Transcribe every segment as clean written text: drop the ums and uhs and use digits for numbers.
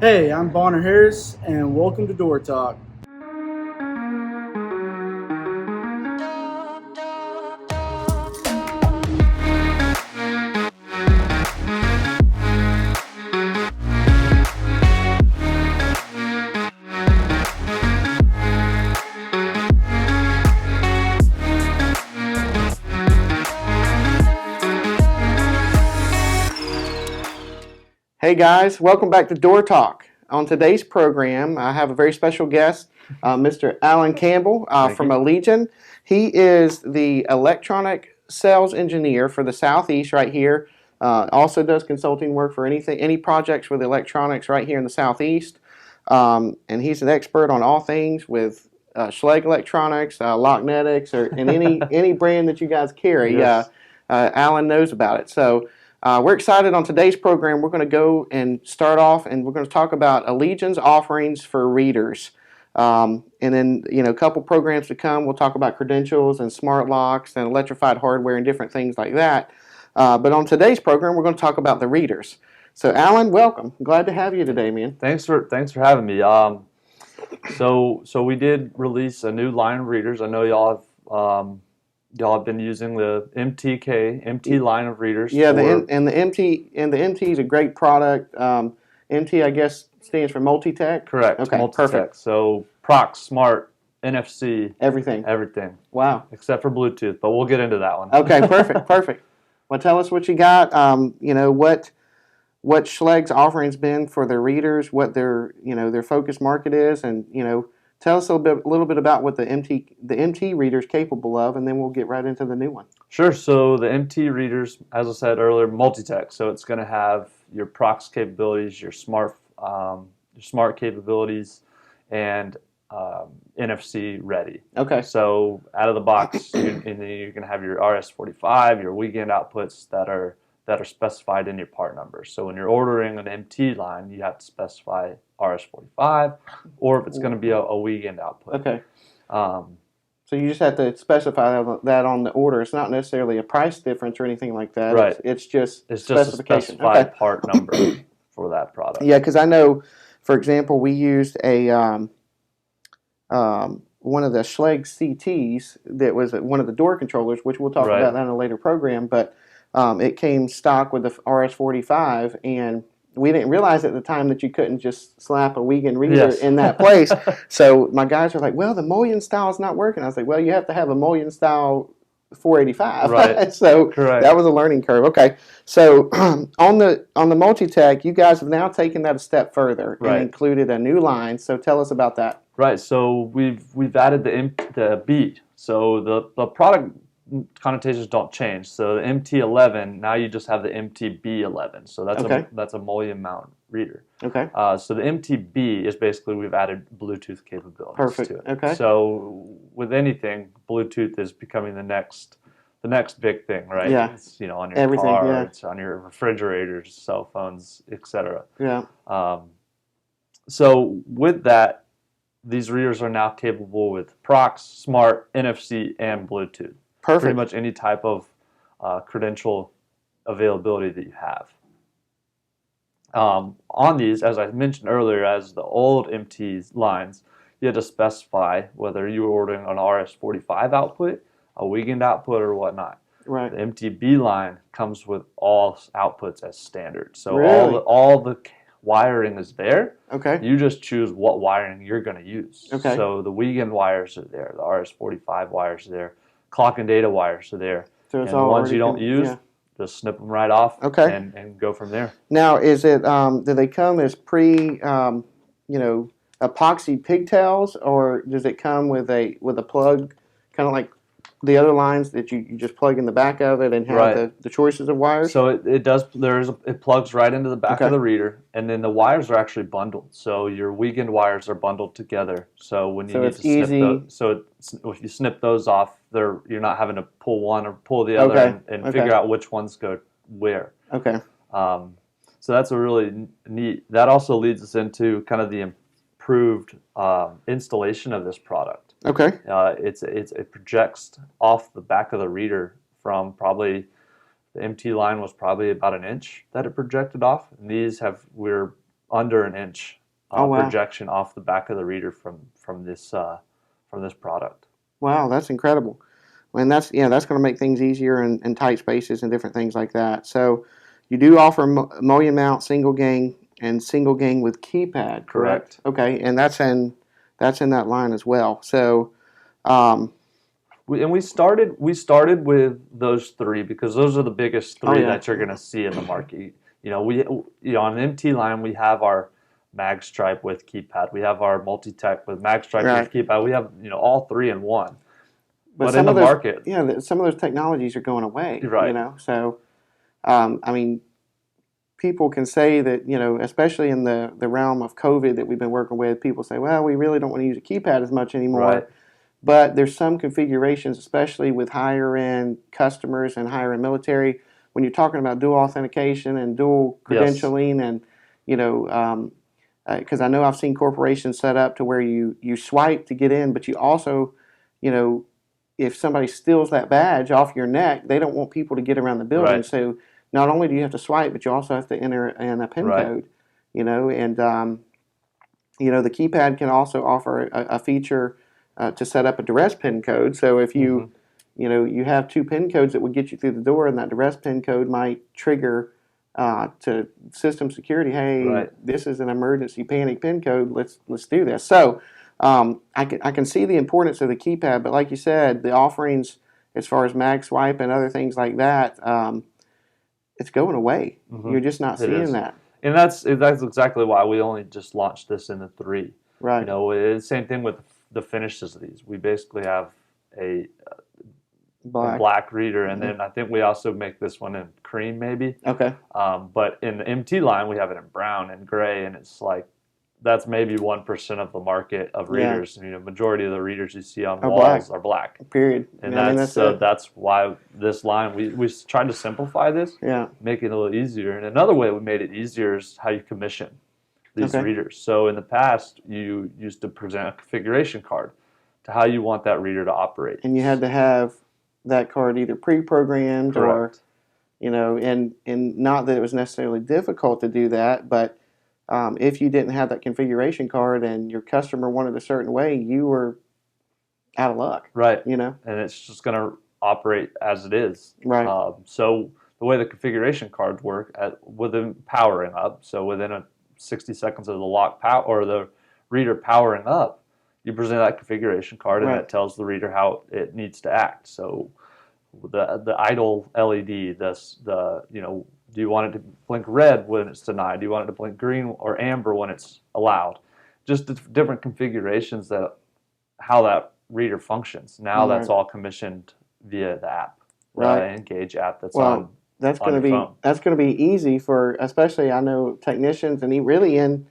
Hey, I'm Bonner Harris, and welcome to Door Talk. Hey guys, welcome back to Door Talk. On today's program, I have a very special guest, Mr. Alan Campbell from Allegion. He is the electronic sales engineer for the Southeast right here. Also does consulting work for any projects with electronics right here in the Southeast. And he's an expert on all things with Schlage electronics, Locknetics, and any brand that you guys carry. Yes. Alan knows about it. So. We're excited on today's program. We're going to go and start off, and we're going to talk about Allegion's offerings for readers. And then, a couple programs to come, we'll talk about credentials and smart locks and electrified hardware and different things like that. But on today's program, we're going to talk about the readers. So, Alan, welcome. Glad to have you today, man. Thanks for having me. So we did release a new line of readers. I know y'all have been using the MT line of readers. Yeah, the MT is a great product. MT, I guess, stands for multi-tech. Correct. Okay, multi-tech. perfect. So Prox, Smart, NFC, Everything. Wow. except for Bluetooth, but we'll get into that one. Okay, perfect. Well, tell us what you got. What Schlage's offering's been for their readers, what their focus market is, and tell us a little bit about what the MT reader's capable of, and then we'll get right into the new one. Sure. So the MT readers, as I said earlier, multi-tech. So it's going to have your Prox capabilities, your smart capabilities, and NFC ready. Okay. So out of the box, you're going to have your RS-45, your weekend outputs that are specified in your part number. So when you're ordering an MT line, you have to specify RS-45, or if it's going to be a weekend output. Okay. So you just have to specify that on the order. It's not necessarily a price difference or anything like that. Right. It's just a specification. specified part number for that product. Yeah, because I know, for example, we used a one of the Schlage CTs that was one of the door controllers, which we'll talk about that in a later program, but it came stock with the RS-45, and we didn't realize at the time that you couldn't just slap a weekend reader in that place. So my guys were like, well, the mullion style is not working. I was like, well, you have to have a mullion style 485. Right. So Correct. That was a learning curve. Okay. So on the multi-tech, you guys have now taken that a step further and included a new line. So tell us about that. Right. So we've added the B. So the product connotations don't change. So the MT11, now you just have the MTB11. So that's a mullion mount reader. Okay. So the MTB is basically we've added Bluetooth capabilities to it. Okay. So with anything, Bluetooth is becoming the next big thing, right? Yeah. It's, on your Everything, car, it's on your refrigerators, cell phones, etc. Yeah. So with that, these readers are now capable with Prox, Smart, NFC, and Bluetooth. Perfect. Pretty much any type of credential availability that you have. On these, as I mentioned earlier, as the old MT lines, you had to specify whether you were ordering an RS-45 output, a weekend output, or whatnot. Right. The MTB line comes with all outputs as standard. So really? all the wiring is there. Okay. You just choose what wiring you're going to use. Okay. So the weekend wires are there. The RS-45 wires are there. Clock and data wires are there. So it's and all the ones you don't use, just snip them right off. Okay. And go from there. Now, is it? Do they come as epoxy pigtails, or does it come with a plug, kind of like the other lines that you just plug in the back of it and have the choices of wires? So it does. It plugs right into the back of the reader, and then the wires are actually bundled. So your weekend wires are bundled together. So when you need to snip those, if you snip those off, you're not having to pull one or pull the other and figure out which ones go where. Okay. So that's a really neat. That also leads us into kind of the improved installation of this product. Okay. It projects off the back of the reader from probably the MT line was probably about an inch that it projected off. And these we're under an inch wow. projection off the back of the reader from this product. Wow, that's incredible. And that's going to make things easier in tight spaces and different things like that. So you do offer mullion mount, single gang, and single gang with keypad, correct? Okay, and that's in that line as well. So, we started with those three because those are the biggest three that you're going to see in the market. On an MT line we have our mag stripe with keypad. We have our multi-tech with mag stripe with keypad. We have all three in one. But in the market, some of those technologies are going away. Right. So I mean, people can say that, especially in the realm of COVID that we've been working with, people say, well, we really don't want to use a keypad as much anymore. Right. But there's some configurations, especially with higher end customers and higher end military, when you're talking about dual authentication and dual credentialing, and because I know I've seen corporations set up to where you swipe to get in, but you also, if somebody steals that badge off your neck, they don't want people to get around the building. Right. So not only do you have to swipe, but you also have to enter in a PIN code. And the keypad can also offer a feature to set up a duress PIN code. So if you you have two PIN codes that would get you through the door, and that duress PIN code might trigger to system security. Hey, this is an emergency panic PIN code. Let's do this. So I can see the importance of the keypad, but like you said, the offerings as far as mag swipe and other things like that, it's going away. You're just not seeing that. And that's exactly why we only just launched this in the 3. Right. It's the same thing with the finishes of these. We basically have a black reader, and then I think we also make this one in cream maybe. Okay. But in the MT line, we have it in brown and gray, and it's like that's maybe 1% of the market of readers. Majority of the readers you see on walls are black. Period. And that's why this line we tried to simplify this, make it a little easier. And another way we made it easier is how you commission these readers. So in the past, you used to present a configuration card to how you want that reader to operate, and you had to have that card either pre-programmed or, and not that it was necessarily difficult to do that, but if you didn't have that configuration card and your customer wanted a certain way, you were out of luck. Right. And it's just going to operate as it is. Right. So the way the configuration cards work, within powering up, so within 60 seconds of the lock or the reader powering up, you present that configuration card, and it tells the reader how it needs to act. So the idle LED, do you want it to blink red when it's denied? Do you want it to blink green or amber when it's allowed? Just the different configurations how that reader functions. Now that's all commissioned via the app, the Engage app that's on. That's going to be easy for, especially I know technicians and really end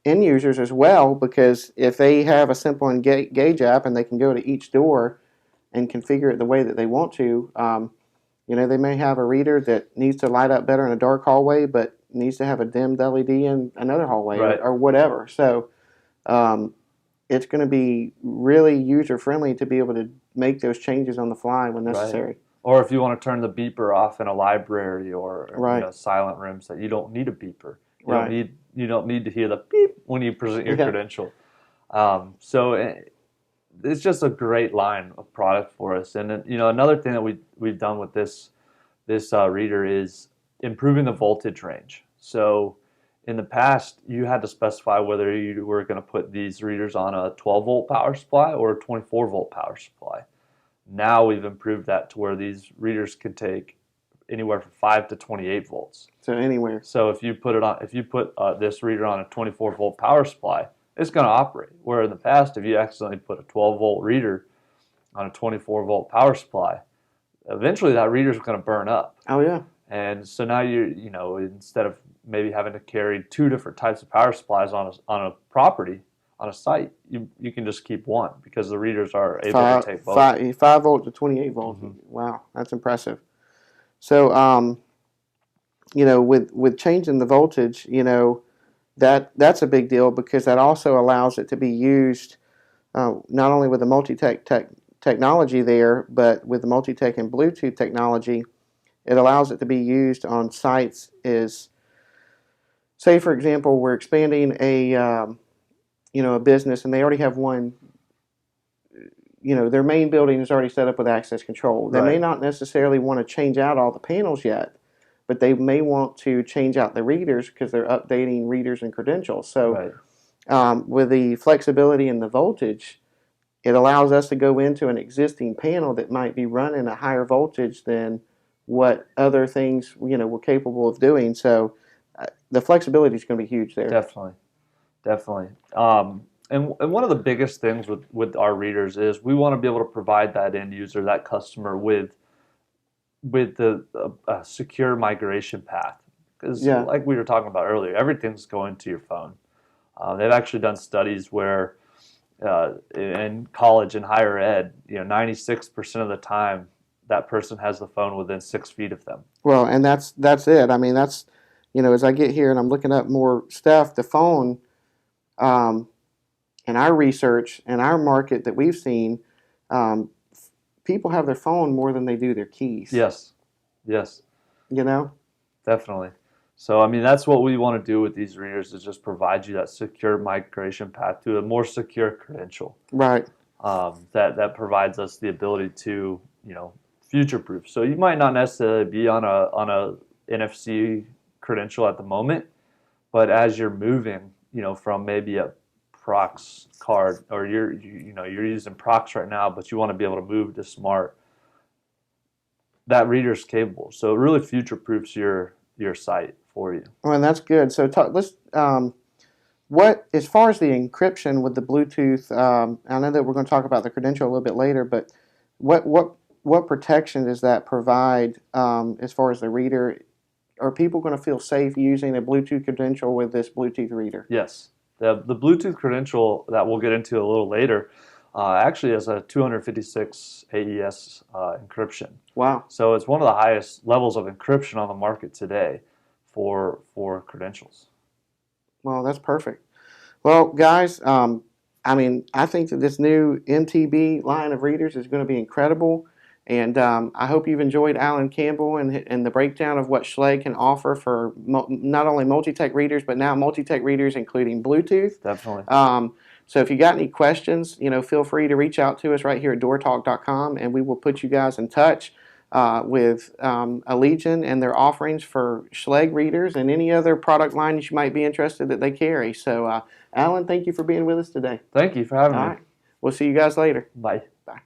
users as well, because if they have a simple Engage app and they can go to each door and configure it the way that they want to, they may have a reader that needs to light up better in a dark hallway, but needs to have a dimmed LED in another hallway or whatever. So it's going to be really user friendly to be able to make those changes on the fly when necessary. Right. Or if you want to turn the beeper off in a library or silent rooms, that you don't need a beeper. You don't need to hear the beep when you present your credential. So it's just a great line of product for us. And another thing that we've done with this reader is improving the voltage range. So in the past, you had to specify whether you were going to put these readers on a 12-volt power supply or a 24-volt power supply. Now we've improved that to where these readers can take anywhere from 5 to 28 volts. So anywhere. So if you put this reader on a 24-volt power supply, it's going to operate. Where in the past, if you accidentally put a 12-volt reader on a 24-volt power supply, eventually that reader is going to burn up. Oh yeah. And so now instead of maybe having to carry 2 different types of power supplies on a property, on a site, you can just keep one because the readers are able to take both. 5 volt to 28 volts. Wow, that's impressive. So, with changing the voltage, that's a big deal, because that also allows it to be used not only with the multi-tech technology there, but with the multi-tech and Bluetooth technology. It allows it to be used on sites say for example, we're expanding a business and they already have one. Their main building is already set up with access control. They may not necessarily want to change out all the panels yet, but they may want to change out the readers because they're updating readers and credentials. So with the flexibility and the voltage, it allows us to go into an existing panel that might be running a higher voltage than what other things we're capable of doing. So the flexibility is going to be huge there. Definitely. And one of the biggest things with our readers is we want to be able to provide that end user, that customer, with the secure migration path. Because like we were talking about earlier, everything's going to your phone. They've actually done studies where in college and higher ed, 96% of the time that person has the phone within 6 feet of them. Well, and that's it. I mean, that's as I get here and I'm looking up more stuff, the phone. In our research and our market that we've seen, people have their phone more than they do their keys. Yes. Definitely. So, I mean, that's what we want to do with these readers is just provide you that secure migration path to a more secure credential. Right. That provides us the ability to, future-proof. So you might not necessarily be on a NFC credential at the moment, but as you're moving, from maybe a Prox card, or you're using Prox right now, but you want to be able to move to Smart, that reader's capable. So it really future-proofs your site for you. Oh, and that's good. So let's what, as far as the encryption with the Bluetooth, I know that we're going to talk about the credential a little bit later, but what protection does that provide as far as the reader? Are people going to feel safe using a Bluetooth credential with this Bluetooth reader? Yes. The Bluetooth credential that we'll get into a little later actually has a 256 AES encryption. Wow. So it's one of the highest levels of encryption on the market today for credentials. Well, that's perfect. Well, guys, I think that this new MTB line of readers is going to be incredible. And I hope you've enjoyed Alan Campbell and the breakdown of what Schlage can offer for not only multi-tech readers, but now multi-tech readers including Bluetooth. Definitely. So if you got any questions, feel free to reach out to us right here at doortalk.com, and we will put you guys in touch with Allegion and their offerings for Schlage readers and any other product line that you might be interested that they carry. So, Alan, thank you for being with us today. Thank you for having me. All right. We'll see you guys later. Bye. Bye.